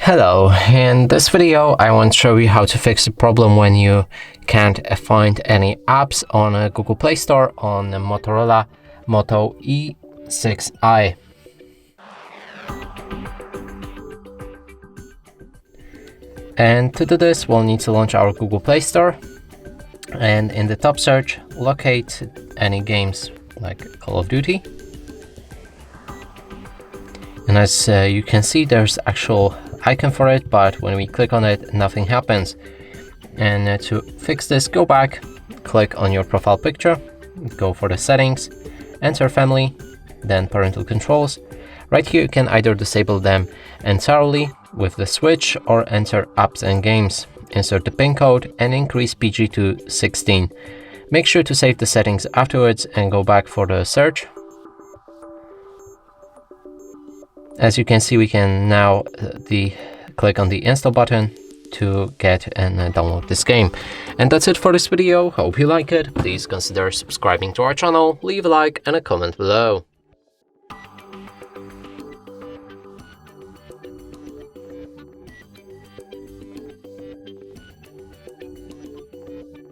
Hello, in this video I want to show you how to fix the problem when you can't find any apps on a Google Play Store on the Motorola Moto E6i. And to do this, we'll need to launch our Google Play Store, and in the top search, locate any games like Call of Duty. And as you can see, there's actual icon for it, but when we click on it, nothing happens. And to fix this, go back, click on your profile picture, go for the settings, enter family, then parental controls. Right here, you can either disable them entirely with the switch or enter apps and games. Insert the PIN code and increase PG to 16. Make sure to save the settings afterwards and go back for the search. As you can see, we can now click on the install button to get and download this game. And that's it for this video. Hope you like it. Please consider subscribing to our channel, leave a like and a comment below.